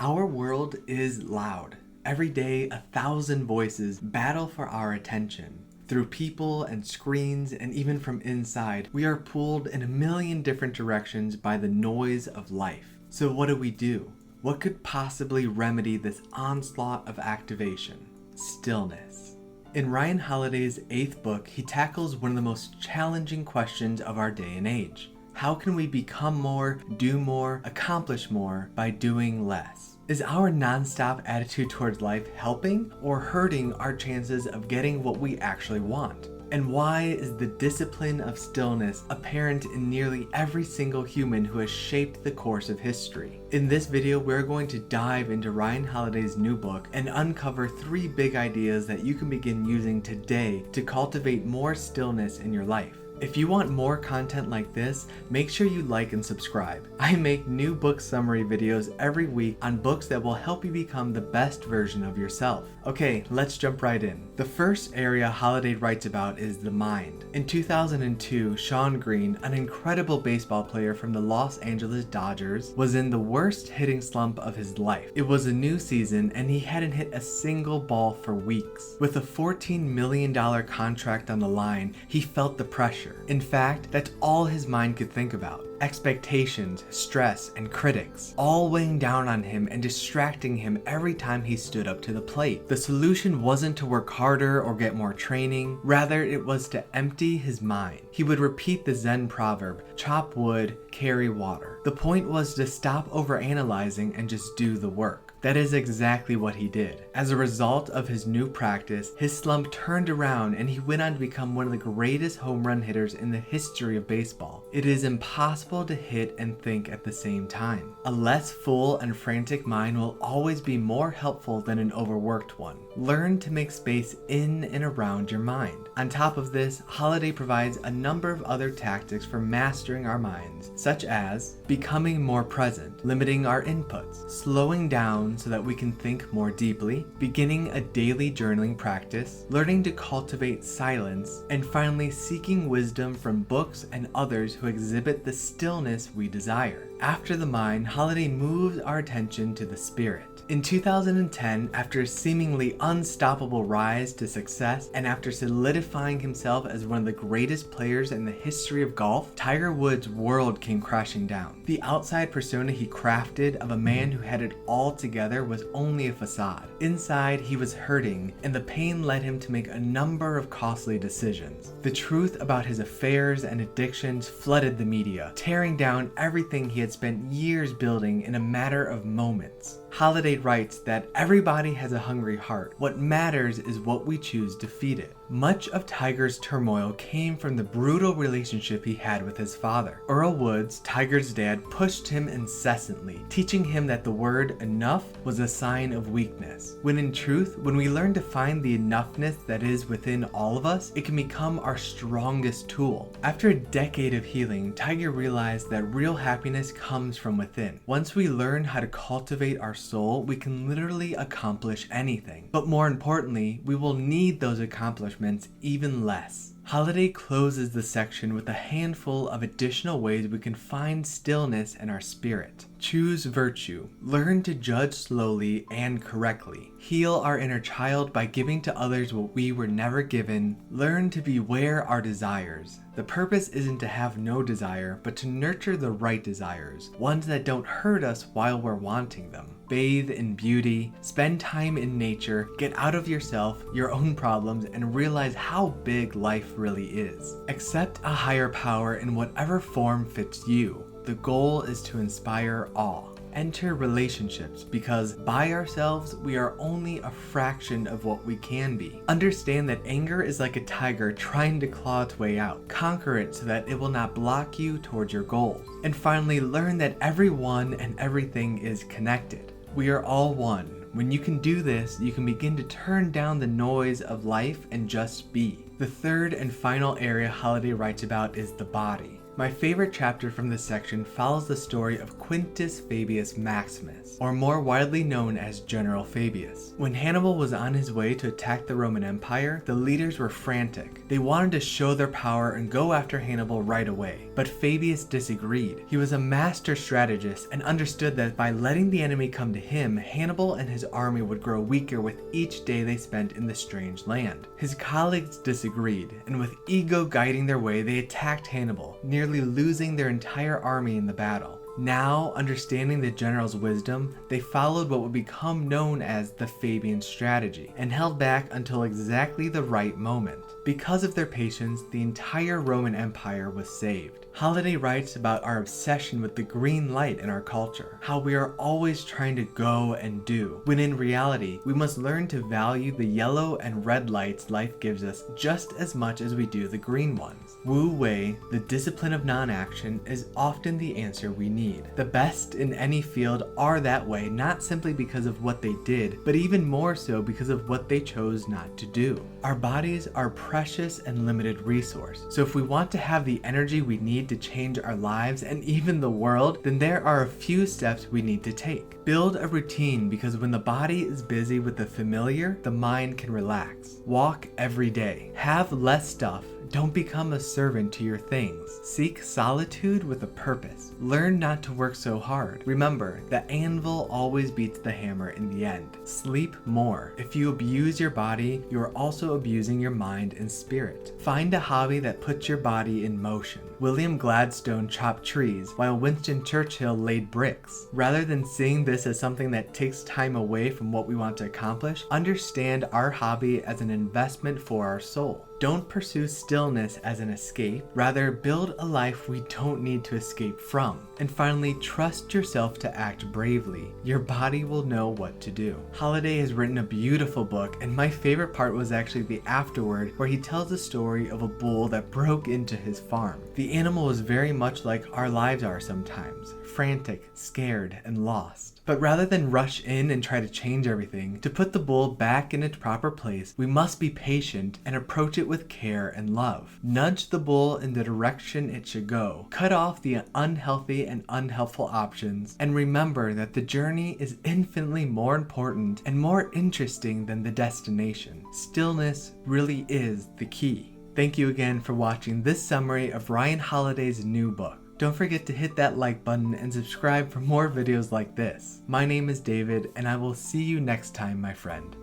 Our world is loud. Every day, 1,000 voices battle for our attention. Through people and screens, and even from inside, we are pulled in a million different directions by the noise of life. So what do? What could possibly remedy this onslaught of activation? Stillness. In Ryan Holiday's 8th book, he tackles one of the most challenging questions of our day and age. How can we become more, do more, accomplish more by doing less? Is our non-stop attitude towards life helping or hurting our chances of getting what we actually want? And why is the discipline of stillness apparent in nearly every single human who has shaped the course of history? In this video, we're going to dive into Ryan Holiday's new book and uncover 3 big ideas that you can begin using today to cultivate more stillness in your life. If you want more content like this, make sure you like and subscribe. I make new book summary videos every week on books that will help you become the best version of yourself. Okay, let's jump right in. The first area Holiday writes about is the mind. In 2002, Shawn Green, an incredible baseball player from the Los Angeles Dodgers, was in the worst hitting slump of his life. It was a new season and he hadn't hit a single ball for weeks. With a $14 million contract on the line, he felt the pressure. In fact, that's all his mind could think about. Expectations, stress, and critics, all weighing down on him and distracting him every time he stood up to the plate. The solution wasn't to work harder or get more training, rather it was to empty his mind. He would repeat the Zen proverb, chop wood, carry water. The point was to stop overanalyzing and just do the work. That is exactly what he did. As a result of his new practice, his slump turned around and he went on to become one of the greatest home run hitters in the history of baseball. It is impossible to hit and think at the same time. A less full and frantic mind will always be more helpful than an overworked one. Learn to make space in and around your mind. On top of this, Holiday provides a number of other tactics for mastering our minds, such as becoming more present, limiting our inputs, slowing down so that we can think more deeply, beginning a daily journaling practice, learning to cultivate silence, and finally seeking wisdom from books and others who exhibit the stillness we desire. After the mind, Holiday moves our attention to the spirit. In 2010, after a seemingly unstoppable rise to success and after solidifying himself as one of the greatest players in the history of golf, Tiger Woods' world came crashing down. The outside persona he crafted of a man who had it all together was only a facade. Inside, he was hurting, and the pain led him to make a number of costly decisions. The truth about his affairs and addictions flooded the media, tearing down everything he had spent years building in a matter of moments. Holiday writes that everybody has a hungry heart. What matters is what we choose to feed it. Much of Tiger's turmoil came from the brutal relationship he had with his father. Earl Woods, Tiger's dad, pushed him incessantly, teaching him that the word enough was a sign of weakness. When in truth, when we learn to find the enoughness that is within all of us, it can become our strongest tool. After a decade of healing, Tiger realized that real happiness comes from within. Once we learn how to cultivate our soul, we can literally accomplish anything. But more importantly, we will need those accomplishments even less. Holiday closes the section with a handful of additional ways we can find stillness in our spirit. Choose virtue. Learn to judge slowly and correctly. Heal our inner child by giving to others what we were never given. Learn to beware our desires. The purpose isn't to have no desire, but to nurture the right desires, ones that don't hurt us while we're wanting them. Bathe in beauty, spend time in nature, get out of yourself, your own problems, and realize how big life really is. Accept a higher power in whatever form fits you. The goal is to inspire awe. Enter relationships because by ourselves we are only a fraction of what we can be. Understand that anger is like a tiger trying to claw its way out. Conquer it so that it will not block you towards your goals. And finally, learn that everyone and everything is connected. We are all one. When you can do this, you can begin to turn down the noise of life and just be. The third and final area Holiday writes about is the body. My favorite chapter from this section follows the story of Quintus Fabius Maximus, or more widely known as General Fabius. When Hannibal was on his way to attack the Roman Empire, the leaders were frantic. They wanted to show their power and go after Hannibal right away, but Fabius disagreed. He was a master strategist and understood that by letting the enemy come to him, Hannibal and his army would grow weaker with each day they spent in the strange land. His colleagues disagreed, and with ego guiding their way, they attacked Hannibal, nearly losing their entire army in the battle. Now, understanding the general's wisdom, they followed what would become known as the Fabian strategy, and held back until exactly the right moment. Because of their patience, the entire Roman Empire was saved. Holiday writes about our obsession with the green light in our culture, how we are always trying to go and do, when in reality, we must learn to value the yellow and red lights life gives us just as much as we do the green ones. Wu Wei, the discipline of non-action, is often the answer we need. The best in any field are that way, not simply because of what they did, but even more so because of what they chose not to do. Our bodies are precious and limited resource, so if we want to have the energy we need to change our lives and even the world, then there are a few steps we need to take. Build a routine, because when the body is busy with the familiar, the mind can relax. Walk every day. Have less stuff. Don't become a servant to your things. Seek solitude with a purpose. Learn not to work so hard. Remember, the anvil always beats the hammer in the end. Sleep more. If you abuse your body, you are also abusing your mind and spirit. Find a hobby that puts your body in motion. William Gladstone chopped trees, while Winston Churchill laid bricks. Rather than seeing this as something that takes time away from what we want to accomplish, understand our hobby as an investment for our soul. Don't pursue stillness as an escape, rather build a life we don't need to escape from. And finally, trust yourself to act bravely. Your body will know what to do. Holiday has written a beautiful book, and my favorite part was actually the afterword, where he tells the story of a bull that broke into his farm. The animal was very much like our lives are sometimes, frantic, scared, and lost. But rather than rush in and try to change everything, to put the bull back in its proper place, we must be patient and approach it with care and love. Nudge the bull in the direction it should go. Cut off the unhealthy and unhelpful options, and remember that the journey is infinitely more important and more interesting than the destination. Stillness really is the key. Thank you again for watching this summary of Ryan Holiday's new book. Don't forget to hit that like button and subscribe for more videos like this. My name is David, and I will see you next time, my friend.